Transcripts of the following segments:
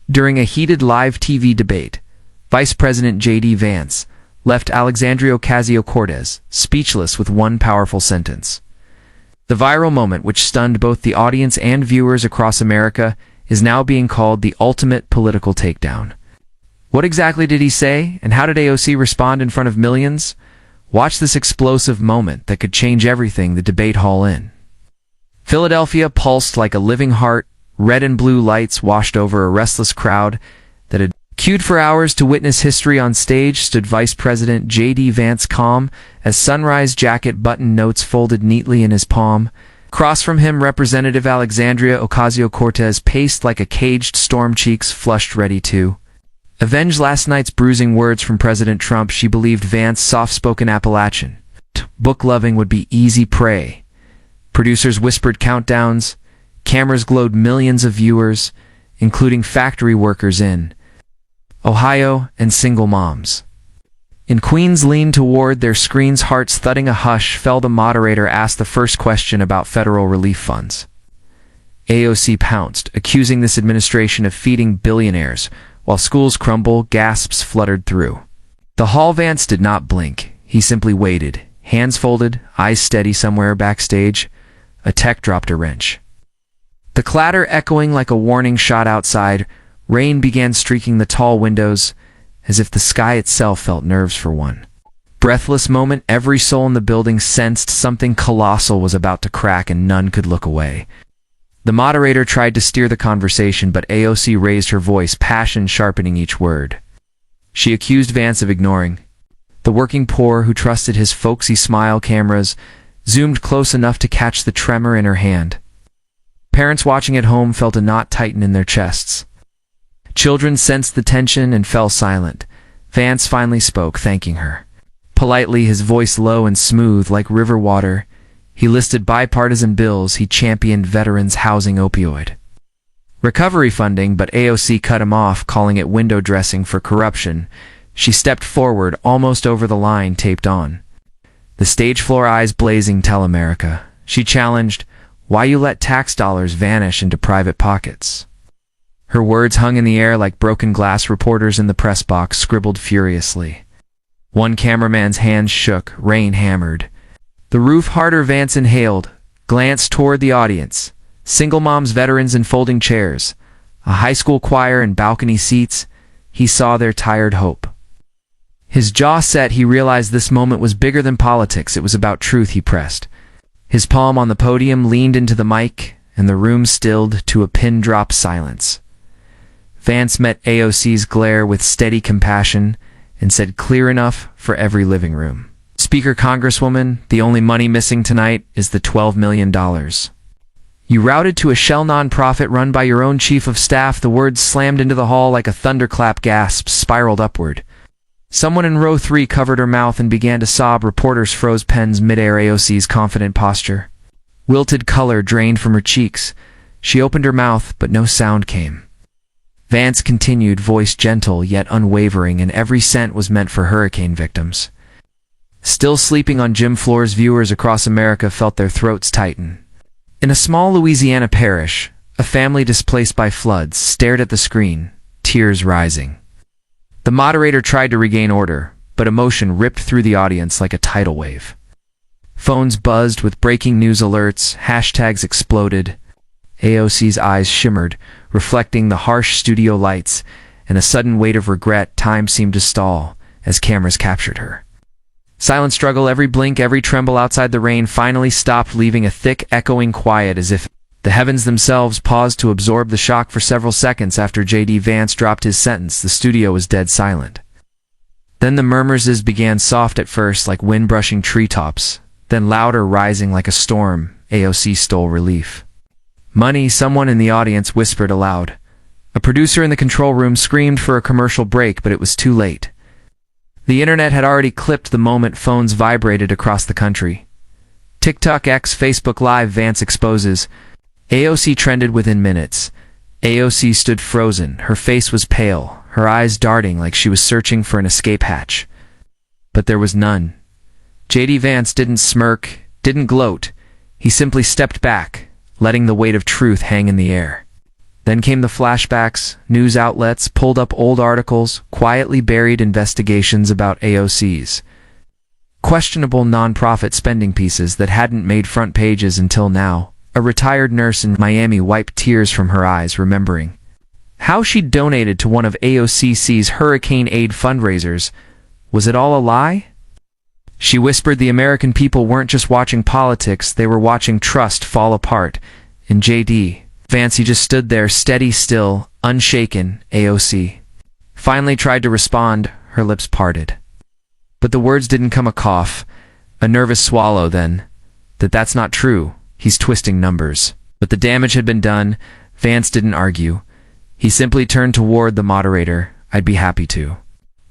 During a heated live TV debate, Vice President JD Vance left Alexandria Ocasio-Cortez speechless with one powerful sentence. The viral moment, which stunned both the audience and viewers across America, is now being called the ultimate political takedown. What exactly did he say, and how did AOC respond in front of millions? Watch this explosive moment that could change everything the debate hall in. Philadelphia pulsed like a living heart. Red and blue lights washed over a restless crowd that had queued for hours to witness history. On stage stood Vice President JD Vance, calm as sunrise jacket button notes folded neatly in his palm. Across from him, Representative Alexandria Ocasio-Cortez paced like a caged storm, cheeks flushed, ready to avenge last night's bruising words from President Trump. She believed Vance's soft-spoken Appalachian book-loving would be easy prey. Producers whispered countdowns. Cameras glowed millions of viewers, including factory workers in Ohio and single moms in Queens, leaned toward their screens, hearts thudding. A hush fell. The moderator asked the first question about federal relief funds. AOC pounced, accusing this administration of feeding billionaires while schools crumble. Gasps fluttered through the hall. Vance did not blink. He simply waited, hands folded, eyes steady. Somewhere backstage, a tech dropped a wrench. The clatter echoing like a warning shot outside. Rain began streaking the tall windows, as if the sky itself felt nerves for one breathless moment. Every soul in the building sensed something colossal was about to crack, and none could look away. The moderator tried to steer the conversation, but AOC raised her voice, passion sharpening each word. She accused Vance of ignoring the working poor who trusted his folksy smile. Cameras zoomed close enough to catch the tremor in her hand. Parents watching at home felt a knot tighten in their chests. Children sensed the tension and fell silent. Vance finally spoke, thanking her politely, his voice low and smooth like river water. He listed bipartisan bills. He championed veterans' housing, opioid recovery funding, but AOC cut him off, calling it window dressing for corruption. She stepped forward, almost over the line taped on. The stage floor, eyes blazing. Tell America, she challenged, why you let tax dollars vanish into private pockets. Her words hung in the air like broken glass. Reporters in the press box scribbled furiously. One cameraman's hands shook. Rain hammered the roof harder. Vance inhaled, glanced toward the audience. Single moms, veterans in folding chairs, a high school choir in balcony seats. He saw their tired hope. His jaw set. He realized this moment was bigger than politics. It was about truth. He pressed his palm on the podium, leaned into the mic, and the room stilled to a pin-drop silence. Vance met AOC's glare with steady compassion and said, clear enough for every living room. Speaker, Congresswoman, the only money missing tonight is the $12 million you routed to a shell nonprofit run by your own chief of staff. The words slammed into the hall like a thunderclap. Gasps spiraled upward. Someone in row 3 covered her mouth and began to sob. Reporters froze pens midair. AOC's confident posture. Wilted color drained from her cheeks. She opened her mouth, but no sound came. Vance continued, voice gentle yet unwavering, and every cent was meant for hurricane victims. Still sleeping on gym floors, viewers across America felt their throats tighten. In a small Louisiana parish, a family displaced by floods stared at the screen, tears rising. The moderator tried to regain order, but emotion ripped through the audience like a tidal wave. Phones buzzed with breaking news alerts, hashtags exploded. AOC's eyes shimmered, reflecting the harsh studio lights, and a sudden weight of regret. Time seemed to stall as cameras captured her. Silent struggle, every blink, every tremble. Outside, the rain finally stopped, leaving a thick, echoing quiet, as if the heavens themselves paused to absorb the shock. For several seconds after JD Vance dropped his sentence, the studio was dead silent. Then the murmurs began, soft at first like wind brushing treetops, then louder, rising like a storm. AOC stole relief. Money, someone in the audience whispered aloud. A producer in the control room screamed for a commercial break, but it was too late. The internet had already clipped the moment. Phones vibrated across the country. TikTok, X, Facebook Live. Vance exposes. AOC trended within minutes. AOC stood frozen. Her face was pale, her eyes darting like she was searching for an escape hatch. But there was none. JD Vance didn't smirk, didn't gloat. He simply stepped back, letting the weight of truth hang in the air. Then came the flashbacks. News outlets pulled up old articles, quietly buried investigations about AOC's questionable non-profit spending pieces that hadn't made front pages until now. A retired nurse in Miami wiped tears from her eyes, remembering how she'd donated to one of AOC's hurricane aid fundraisers. Was it all a lie? She whispered the American people weren't just watching politics, they were watching trust fall apart. In JD Vance, he just stood there, steady, still, unshaken. AOC finally tried to respond, her lips parted. But the words didn't come. A cough, a nervous swallow, then, that's not true. He's twisting numbers. But the damage had been done. Vance didn't argue. He simply turned toward the moderator. I'd be happy to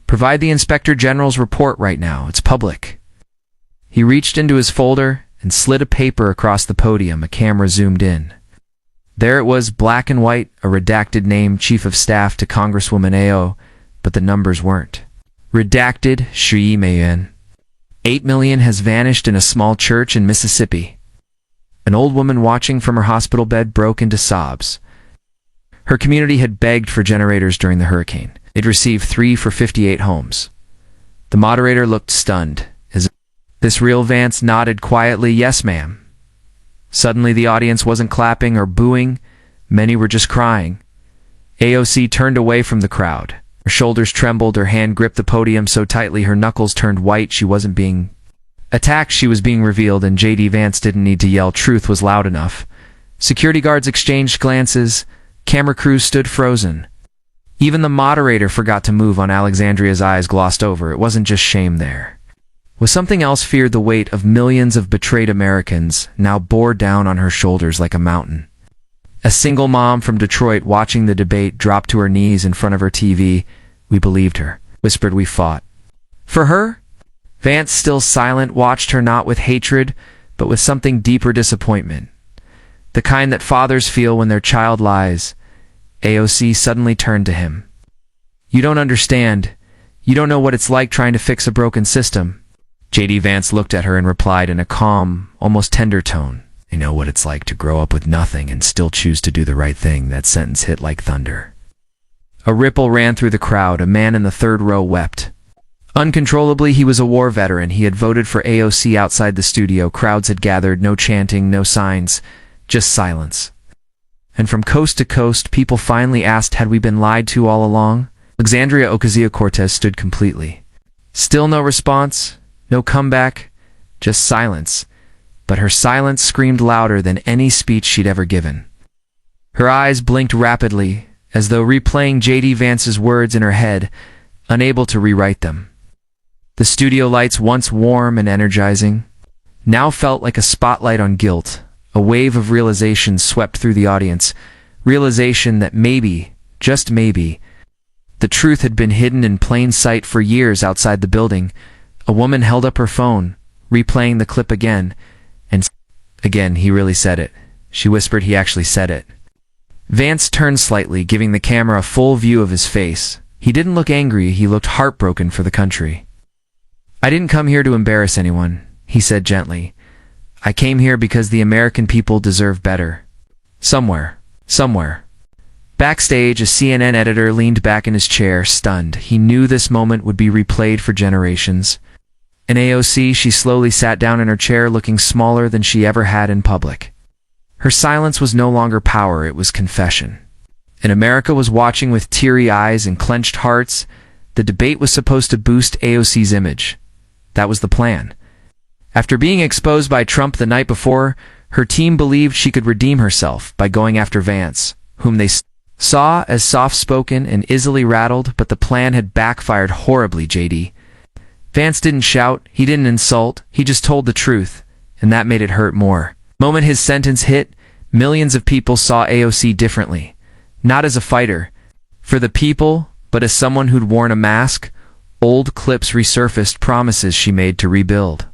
provide the Inspector General's report right now. It's public. He reached into his folder and slid a paper across the podium. A camera zoomed in. There it was, black and white, a redacted name, Chief of Staff to Congresswoman AO, but the numbers weren't. Redacted, Shui Mayuan. 8 million has vanished in a small church in Mississippi. An old woman watching from her hospital bed broke into sobs. Her community had begged for generators during the hurricane. It received 3 for 58 homes. The moderator looked stunned. This real? Vance nodded quietly. Yes, ma'am. Suddenly the audience wasn't clapping or booing. Many were just crying. AOC turned away from the crowd. Her shoulders trembled, her hand gripped the podium so tightly her knuckles turned white. She wasn't being attacked, she was being revealed, and JD Vance didn't need to yell. Truth was loud enough. Security guards exchanged glances. Camera crews stood frozen. Even the moderator forgot to move. On Alexandria's eyes glossed over. It wasn't just shame there. Was something else. Feared. The weight of millions of betrayed Americans now bore down on her shoulders like a mountain. A single mom from Detroit watching the debate dropped to her knees in front of her TV. We believed her, whispered. We fought for her. Vance, still silent, watched her, not with hatred, but with something deeper, disappointment. The kind that fathers feel when their child lies. AOC suddenly turned to him. You don't understand. You don't know what it's like trying to fix a broken system. JD Vance looked at her and replied in a calm, almost tender tone. I know what it's like to grow up with nothing and still choose to do the right thing. That sentence hit like thunder. A ripple ran through the crowd. A man in the third row wept. Uncontrollably, he was a war veteran. He had voted for AOC. Outside the studio, crowds had gathered. No chanting, no signs, just silence. And from coast to coast, people finally asked, had we been lied to all along? Alexandria Ocasio-Cortez stood completely. Still no response, no comeback, just silence. But her silence screamed louder than any speech she'd ever given. Her eyes blinked rapidly, as though replaying JD Vance's words in her head, unable to rewrite them. The studio lights, once warm and energizing, now felt like a spotlight on guilt. A wave of realization swept through the audience. Realization that maybe, just maybe, the truth had been hidden in plain sight for years. Outside the building, a woman held up her phone, replaying the clip again. And again, he really said it. She whispered, he actually said it. Vance turned slightly, giving the camera a full view of his face. He didn't look angry, he looked heartbroken for the country. I didn't come here to embarrass anyone, he said gently. I came here because the American people deserve better. Somewhere. Backstage, a CNN editor leaned back in his chair, stunned. He knew this moment would be replayed for generations. In AOC, she slowly sat down in her chair, looking smaller than she ever had in public. Her silence was no longer power, it was confession. And America was watching with teary eyes and clenched hearts. The debate was supposed to boost AOC's image. That was the plan. After being exposed by Trump the night before, her team believed she could redeem herself by going after Vance, whom they saw as soft-spoken and easily rattled, but the plan had backfired horribly. JD Vance didn't shout, he didn't insult, he just told the truth, and that made it hurt more. The moment his sentence hit, millions of people saw AOC differently. Not as a fighter for the people, but as someone who'd worn a mask. Old clips resurfaced, promises she made to rebuild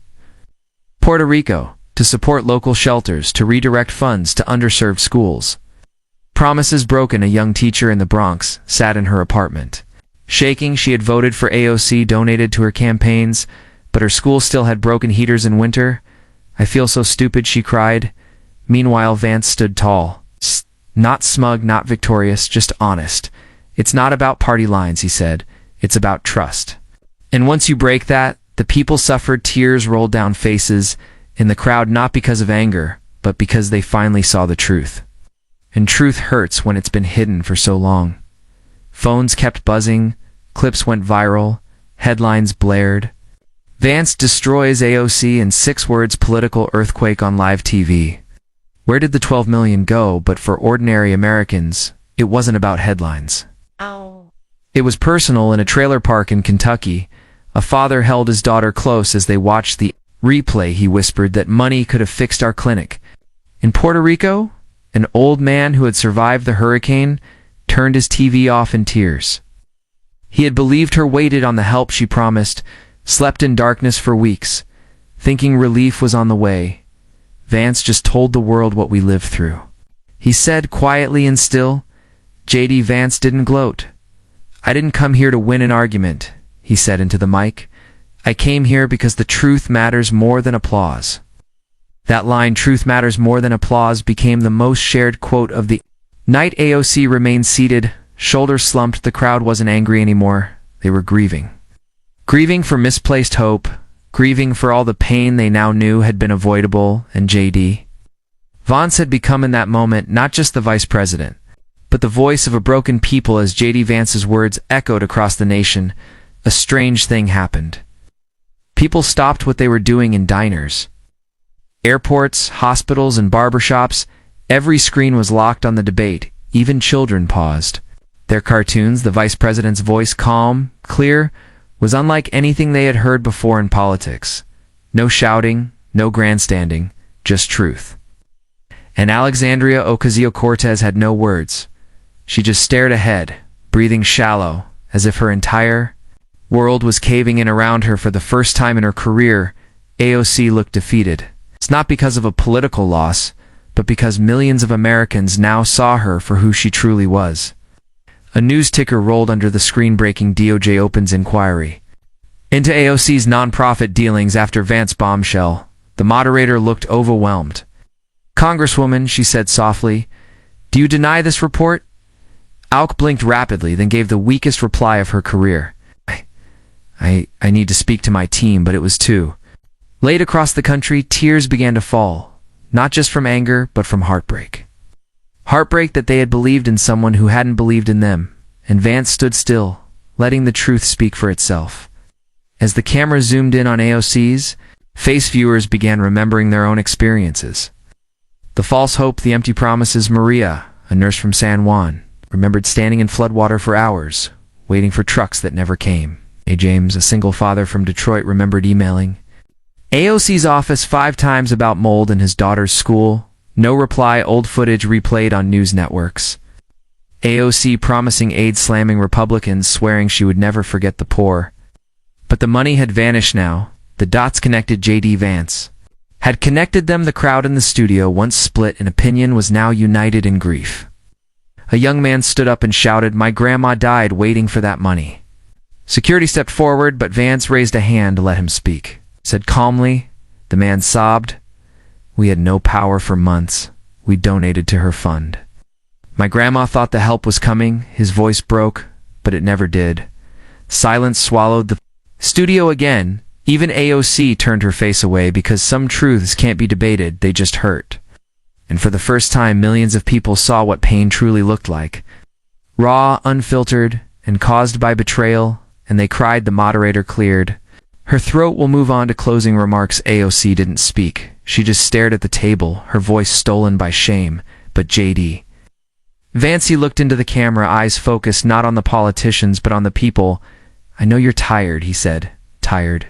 Puerto Rico, to support local shelters, to redirect funds to underserved schools. Promises broken. A young teacher in the Bronx sat in her apartment. Shaking, she had voted for AOC, donated to her campaigns, but her school still had broken heaters in winter. I feel so stupid, she cried. Meanwhile, Vance stood tall, Not smug, not victorious, just honest. It's not about party lines, he said. It's about trust. And once you break that, the people suffered, tears rolled down faces in the crowd, not because of anger, but because they finally saw the truth. And truth hurts when it's been hidden for so long. Phones kept buzzing, clips went viral, headlines blared. Vance destroys AOC in 6 words, political earthquake on live TV. Where did the 12 million go? But for ordinary Americans, it wasn't about headlines. Ow. It was personal. In a trailer park in Kentucky, a father held his daughter close as they watched the replay. He whispered that money could have fixed our clinic. In Puerto Rico, an old man who had survived the hurricane turned his TV off in tears. He had believed her, waited on the help she promised, slept in darkness for weeks, thinking relief was on the way. Vance just told the world what we lived through. He said quietly and still. JD Vance didn't gloat. I didn't come here to win an argument, he said into the mic. I came here because the truth matters more than applause. That line, truth matters more than applause, became the most shared quote of the night. AOC remained seated, shoulders slumped. The crowd wasn't angry anymore. They were grieving. Grieving for misplaced hope, grieving for all the pain they now knew had been avoidable. And JD Vance had become in that moment not just the vice president, but the voice of a broken people. As JD Vance's words echoed across the nation, a strange thing happened. People stopped what they were doing in diners, airports, hospitals, and barbershops. Every screen was locked on the debate. Even children paused their cartoons. The vice president's voice, calm, clear, was unlike anything they had heard before in politics. No shouting, no grandstanding, just truth. And Alexandria Ocasio-Cortez had no words. She just stared ahead, breathing shallow, as if her entire world was caving in around her. For the first time in her career, AOC looked defeated. It's not because of a political loss, but because millions of Americans now saw her for who she truly was. A news ticker rolled under the screen, breaking: DOJ opens inquiry into AOC's nonprofit dealings after Vance bombshell. The moderator looked overwhelmed. Congresswoman, she said softly, do you deny this report? AOC blinked rapidly, then gave the weakest reply of her career. I need to speak to my team, but it was too late. Across the country, tears began to fall, not just from anger, but from heartbreak. Heartbreak that they had believed in someone who hadn't believed in them. And Vance stood still, letting the truth speak for itself. As the camera zoomed in on AOC's face, viewers began remembering their own experiences. The false hope, the empty promises. Maria, a nurse from San Juan, remembered standing in floodwater for hours, waiting for trucks that never came. James, a single father from Detroit, remembered emailing AOC's office 5 times about mold in his daughter's school. No reply. Old footage replayed on news networks. AOC promising aid, slamming Republicans, swearing she would never forget the poor. But the money had vanished now. The dots connected. JD Vance had connected them. The crowd in the studio, once split in opinion, was now united in grief. A young man stood up and shouted, my grandma died waiting for that money. Security stepped forward, but Vance raised a hand to let him speak. Said calmly, the man sobbed, we had no power for months. We donated to her fund. My grandma thought the help was coming. His voice broke, but it never did. Silence swallowed the studio again. Even AOC turned her face away, because some truths can't be debated, they just hurt. And for the first time, millions of people saw what pain truly looked like. Raw, unfiltered, and caused by betrayal, and they cried. The moderator cleared her throat. We'll move on to closing remarks. AOC didn't speak. She just stared at the table, her voice stolen by shame. But JD Vance looked into the camera, eyes focused not on the politicians but on the people. I know you're tired, he said. Tired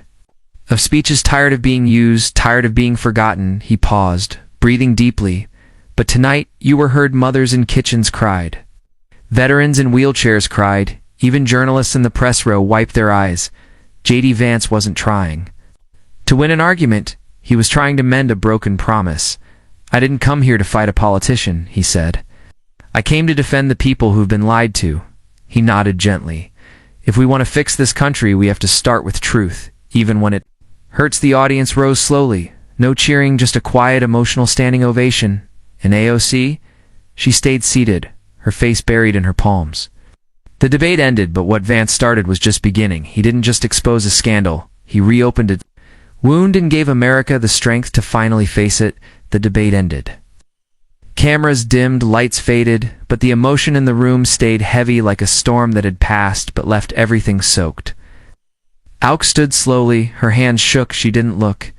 of speeches, tired of being used, tired of being forgotten. He paused, breathing deeply. But tonight, you were heard. Mothers in kitchens cried. Veterans in wheelchairs cried. Even journalists in the press row wiped their eyes. JD Vance wasn't trying to win an argument. He was trying to mend a broken promise. I didn't come here to fight a politician, he said. I came to defend the people who've been lied to. He nodded gently. If we want to fix this country, we have to start with truth, even when it hurts. The audience rose slowly. No cheering, just a quiet, emotional standing ovation. And AOC? She stayed seated, her face buried in her palms. The debate ended, but what Vance started was just beginning. He didn't just expose a scandal, he reopened a wound and gave America the strength to finally face it. The debate ended. Cameras dimmed, lights faded, but the emotion in the room stayed heavy like a storm that had passed but left everything soaked. AOC stood slowly, her hands shook, she didn't look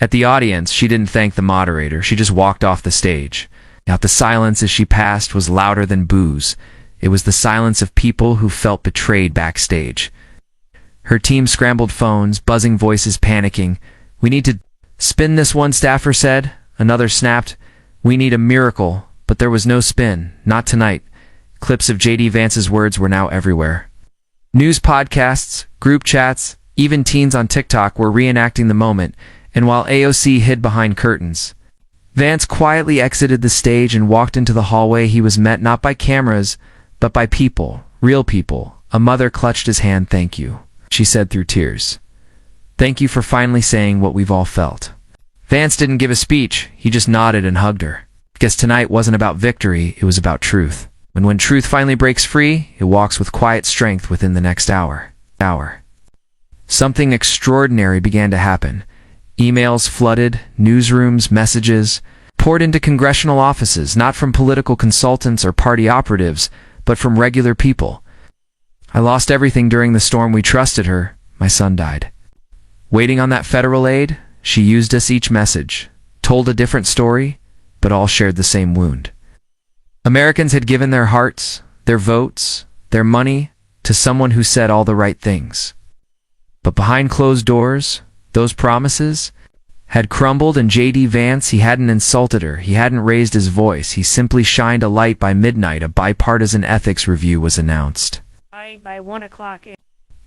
at the audience, she didn't thank the moderator, she just walked off the stage. Now the silence as she passed was louder than boos. It was the silence of people who felt betrayed backstage. Her team scrambled phones, buzzing voices panicking. "We need to spin this," one staffer said. Another snapped, "We need a miracle," but there was no spin, not tonight. Clips of JD Vance's words were now everywhere. News podcasts, group chats, even teens on TikTok were reenacting the moment, and while AOC hid behind curtains, Vance quietly exited the stage and walked into the hallway. He was met not by cameras, but by people, real people. A mother clutched his hand. "Thank you," she said through tears. "Thank you for finally saying what we've all felt." Vance didn't give a speech, he just nodded and hugged her. Because tonight wasn't about victory, it was about truth. And when truth finally breaks free, it walks with quiet strength within the next hour. Something extraordinary began to happen. Emails flooded, newsrooms, messages poured into congressional offices, not from political consultants or party operatives, but from regular people. "I lost everything during the storm. We trusted her. My son died. Waiting on that federal aid, she used us." Each message told a different story, but all shared the same wound. Americans had given their hearts, their votes, their money to someone who said all the right things. But behind closed doors, those promises had crumbled, and JD Vance, he hadn't insulted her, he hadn't raised his voice, he simply shined a light. By midnight, a bipartisan ethics review was announced. By 1 o'clock.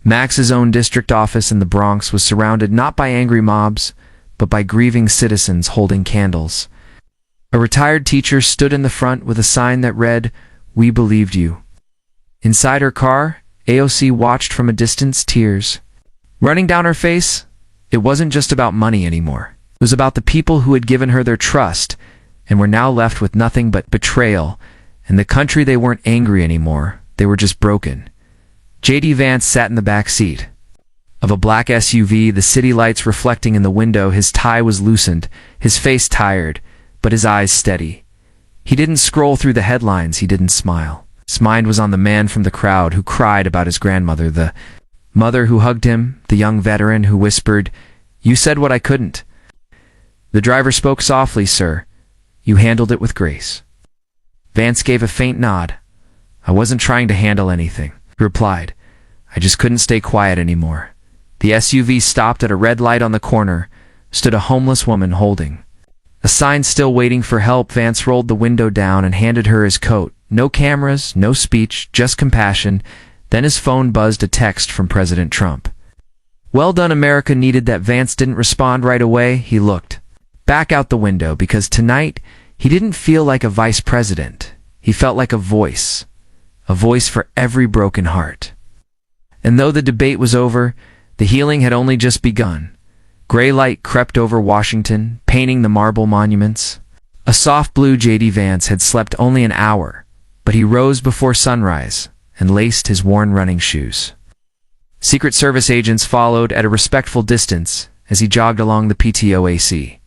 Max's own district office in the Bronx was surrounded not by angry mobs, but by grieving citizens holding candles. A retired teacher stood in the front with a sign that read, "We believed you." Inside her car, AOC watched from a distance, tears running down her face. It wasn't just about money anymore. It was about the people who had given her their trust and were now left with nothing but betrayal. In the country, they weren't angry anymore. They were just broken. JD Vance sat in the back seat of a black SUV, the city lights reflecting in the window. His tie was loosened, his face tired, but his eyes steady. He didn't scroll through the headlines, he didn't smile. His mind was on the man from the crowd who cried about his grandmother, the mother who hugged him, the young veteran who whispered, "You said what I couldn't." The driver spoke softly, "Sir, you handled it with grace." Vance gave a faint nod. "I wasn't trying to handle anything," he replied. "I just couldn't stay quiet anymore." The SUV stopped at a red light on the corner. Stood a homeless woman holding a sign, "Still waiting for help." Vance rolled the window down and handed her his coat. No cameras, no speech, just compassion. Then his phone buzzed, a text from President Trump. "Well done, America needed that." Vance didn't respond right away. He looked back out the window because tonight he didn't feel like a vice president. He felt like a voice for every broken heart. And though the debate was over, the healing had only just begun. Gray light crept over Washington, painting the marble monuments. A soft blue. JD Vance had slept only an hour, but he rose before sunrise and laced his worn running shoes. Secret Service agents followed at a respectful distance as he jogged along the PTOAC.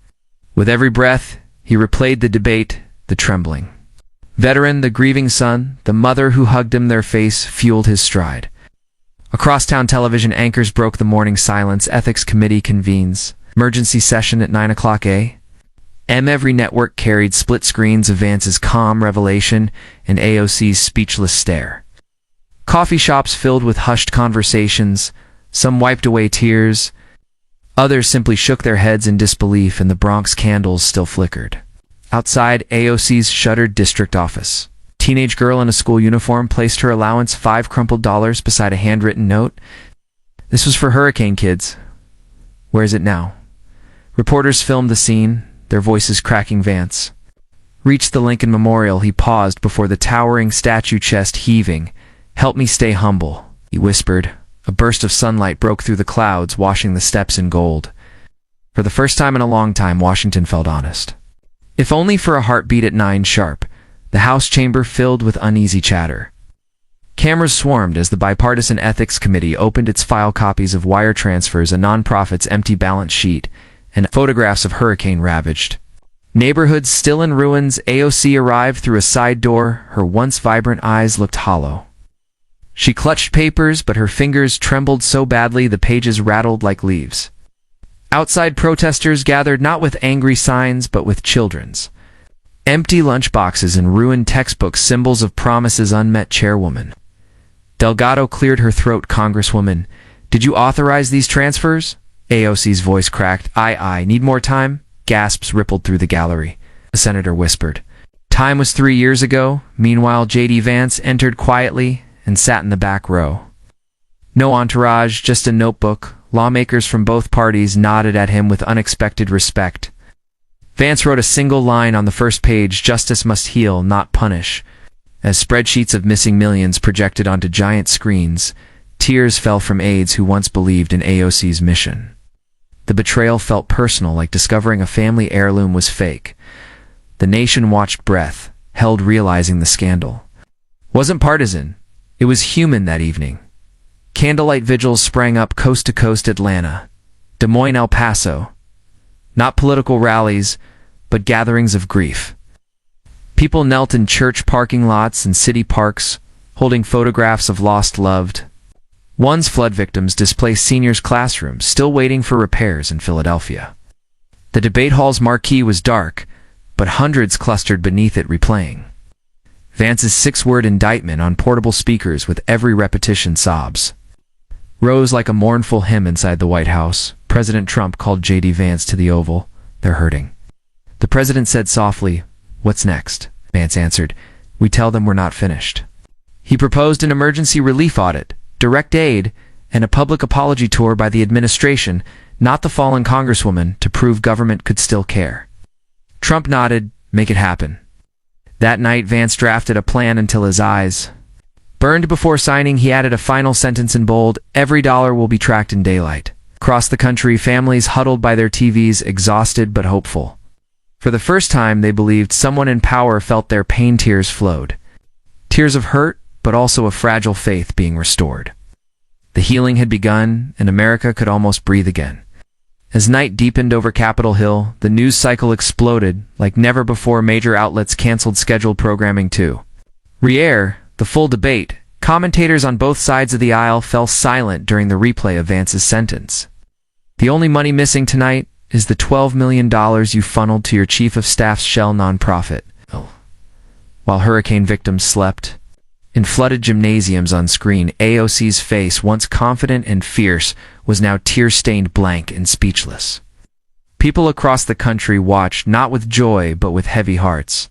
With every breath, he replayed the debate, the trembling veteran, the grieving son, the mother who hugged him. Their face fueled his stride. Across town, television anchors broke the morning silence. Ethics committee convenes. Emergency session at 9 o'clock a.m. Every network carried split screens of Vance's calm revelation and AOC's speechless stare. Coffee shops filled with hushed conversations. Some wiped away tears. Others simply shook their heads in disbelief, and the Bronx candles still flickered. Outside AOC's shuttered district office, a teenage girl in a school uniform placed her allowance, $5 crumpled beside a handwritten note. "This was for hurricane kids. Where is it now?" Reporters filmed the scene, their voices cracking. Vance reached the Lincoln Memorial. He paused before the towering statue, chest heaving. "Help me stay humble," he whispered. A burst of sunlight broke through the clouds, washing the steps in gold. For the first time in a long time, Washington felt honest. If only for a heartbeat. At 9 sharp, the House chamber filled with uneasy chatter. Cameras swarmed as the Bipartisan Ethics Committee opened its file copies of wire transfers, a nonprofit's empty balance sheet, and photographs of hurricane-ravaged neighborhoods still in ruins. AOC arrived through a side door. Her once vibrant eyes looked hollow. She clutched papers, but her fingers trembled so badly the pages rattled like leaves. Outside, protesters gathered not with angry signs, but with children's. Empty lunchboxes and ruined textbooks, symbols of promises unmet. Chairwoman Delgado cleared her throat. Congresswoman, did you authorize these transfers? AOC's voice cracked. I need more time. Gasps rippled through the gallery. A senator whispered. Time was 3 years ago. Meanwhile, JD Vance entered quietly and sat in the back row. No entourage, just a notebook. Lawmakers from both parties nodded at him with unexpected respect. Vance wrote a single line on the first page: justice must heal, not punish. As spreadsheets of missing millions projected onto giant screens, tears fell from aides who once believed in AOC's mission. The betrayal felt personal, like discovering a family heirloom was fake. The nation watched, breath held, realizing the scandal wasn't partisan. It was human. That evening, candlelight vigils sprang up coast to coast: Atlanta, Des Moines, El Paso. Not political rallies, but gatherings of grief. People knelt in church parking lots and city parks, holding photographs of lost loved ones. Flood victims, displaced seniors' classrooms still waiting for repairs in Philadelphia. The debate hall's marquee was dark, but hundreds clustered beneath it, replaying Vance's 6-word indictment on portable speakers. With every repetition, sobs rose like a mournful hymn inside the White House. President Trump called JD Vance to the Oval. They're hurting. The president said softly, "What's next?" Vance answered, "We tell them we're not finished." He proposed an emergency relief audit, direct aid, and a public apology tour by the administration, not the fallen congresswoman, to prove government could still care. Trump nodded. Make it happen. That night, Vance drafted a plan until his eyes burned. Before signing, he added a final sentence in bold: every dollar will be tracked in daylight. Across the country, families huddled by their TVs, exhausted but hopeful. For the first time, they believed someone in power felt their pain. Tears flowed. Tears of hurt, but also of fragile faith being restored. The healing had begun, and America could almost breathe again. As night deepened over Capitol Hill, the news cycle exploded. Like never before, major outlets canceled scheduled programming to re-air the full debate. Commentators on both sides of the aisle fell silent during the replay of Vance's sentence. The only money missing tonight is the $12 million you funneled to your chief of staff's shell nonprofit. While hurricane victims slept in flooded gymnasiums on screen, AOC's face, once confident and fierce, was now tear-stained, blank, and speechless. People across the country watched, not with joy but with heavy hearts.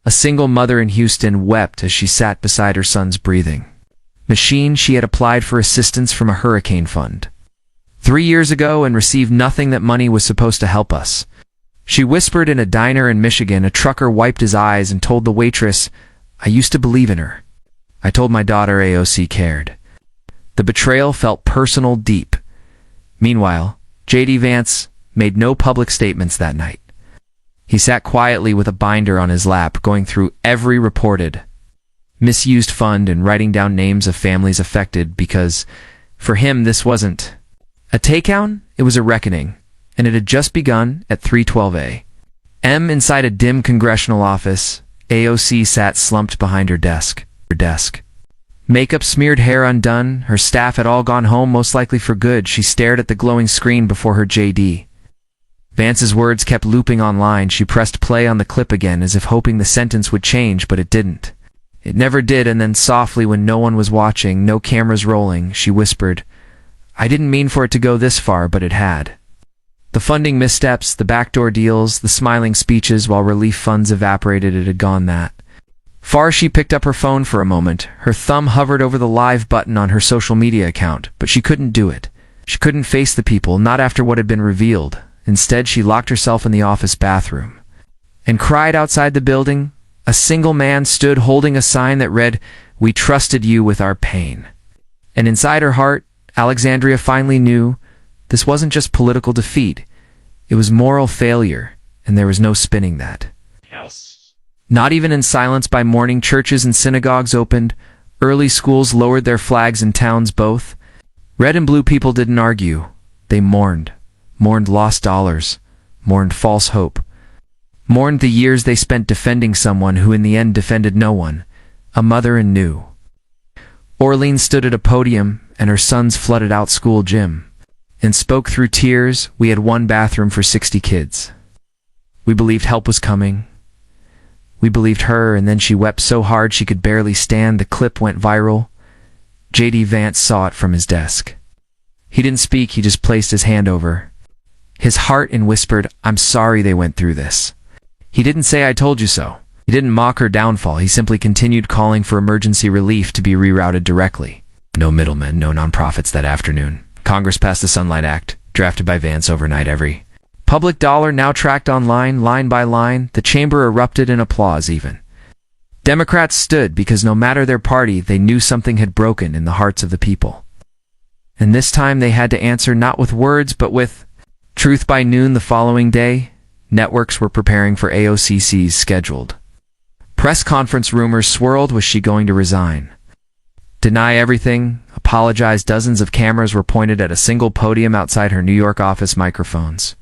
A single mother in Houston wept as she sat beside her son's breathing machine. She had applied for assistance from a hurricane fund 3 years ago and received nothing. That money was supposed to help us, she whispered. In a diner in Michigan, a trucker wiped his eyes and told the waitress, "I used to believe in her. I told my daughter AOC cared." The betrayal felt personal, deep. Meanwhile, JD Vance made no public statements that night. He sat quietly with a binder on his lap, going through every reported misused fund and writing down names of families affected, because for him this wasn't a takedown, it was a reckoning, and it had just begun. At 3:12 a.m. inside a dim congressional office, AOC sat slumped behind her desk. Makeup smeared, hair undone, her staff had all gone home, most likely for good. She stared at the glowing screen before her. JD Vance's words kept looping online. She pressed play on the clip again, as if hoping the sentence would change, but it didn't. It never did. And then softly, when no one was watching, no cameras rolling, she whispered, "I didn't mean for it to go this far, but it had." The funding missteps, the backdoor deals, the smiling speeches while relief funds evaporated, it had gone that far. She picked up her phone for a moment. Her thumb hovered over the live button on her social media account, but she couldn't do it. She couldn't face the people, not after what had been revealed. Instead, she locked herself in the office bathroom and cried outside the building. A single man stood holding a sign that read, "We trusted you with our pain." And inside her heart, Alexandria finally knew this wasn't just political defeat. It was moral failure, and there was no spinning that. Yes. Not even in silence by morning, churches and synagogues opened, early schools lowered their flags in towns both. Red and blue people didn't argue. They mourned. Mourned lost dollars. Mourned false hope. Mourned the years they spent defending someone who in the end defended no one, a mother and knew. Orleans stood at a podium, and her sons flooded out school gym, and spoke through tears. We had one bathroom for 60 kids. We believed help was coming. We believed her, and then she wept so hard she could barely stand. The clip went viral. JD Vance saw it from his desk. He didn't speak, he just placed his hand over his heart and whispered, "I'm sorry they went through this." He didn't say, "I told you so." He didn't mock her downfall. He simply continued calling for emergency relief to be rerouted directly. No middlemen, no nonprofits that afternoon. Congress passed the Sunlight Act, drafted by Vance overnight. Every public dollar now tracked online, line by line. The chamber erupted in applause even. Democrats stood because no matter their party, they knew something had broken in the hearts of the people. And this time they had to answer not with words, but with truth. By noon the following day, networks were preparing for AOC's scheduled press conference. Rumors swirled. Was she going to resign? Deny everything? Apologize? Dozens of cameras were pointed at a single podium outside her New York office. Microphones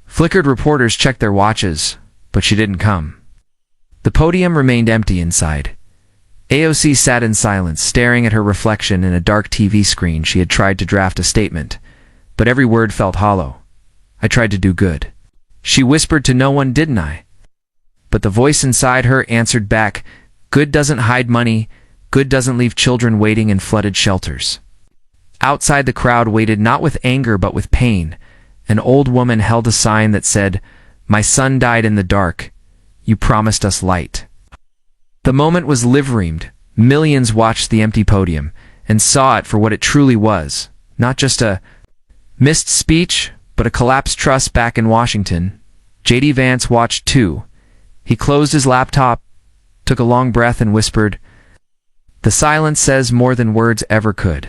flickered. Reporters checked their watches, but she didn't come. The podium remained empty inside. AOC sat in silence, staring at her reflection in a dark TV screen. She had tried to draft a statement, but every word felt hollow. "I tried to do good," she whispered to no one. "Didn't I?" But the voice inside her answered back, "Good doesn't hide money. Good doesn't leave children waiting in flooded shelters." Outside, the crowd waited, not with anger but with pain. An old woman held a sign that said, "My son died in the dark. You promised us light." The moment was live-reamed. Millions watched the empty podium and saw it for what it truly was. Not just a missed speech, but a collapsed trust. Back in Washington, JD Vance watched too. He closed his laptop, took a long breath and whispered, "The silence says more than words ever could."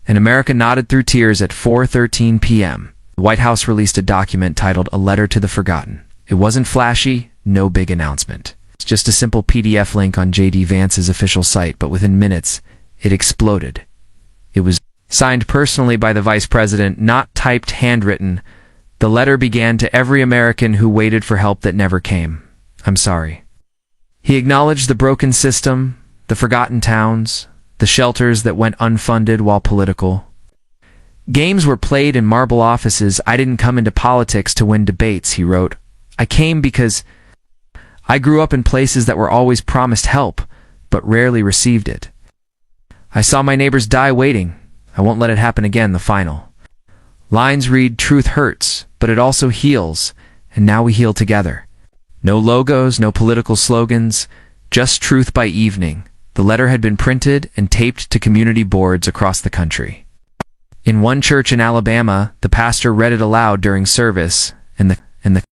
And America nodded through tears. At 4:13 p.m., the White House released a document titled "A Letter to the Forgotten." It wasn't flashy, no big announcement. It's just a simple PDF link on JD Vance's official site, but within minutes, it exploded. It was signed personally by the vice president, not typed, handwritten. The letter began, "To every American who waited for help that never came, I'm sorry." He acknowledged the broken system, the forgotten towns, the shelters that went unfunded while political games were played in marble offices. "I didn't come into politics to win debates," he wrote. "I came because I grew up in places that were always promised help, but rarely received it. I saw my neighbors die waiting. I won't let it happen again." The final lines read, "Truth hurts, but it also heals, and now we heal together." No logos, no political slogans, just truth. By evening, the letter had been printed and taped to community boards across the country. In one church in Alabama, the pastor read it aloud during service, and the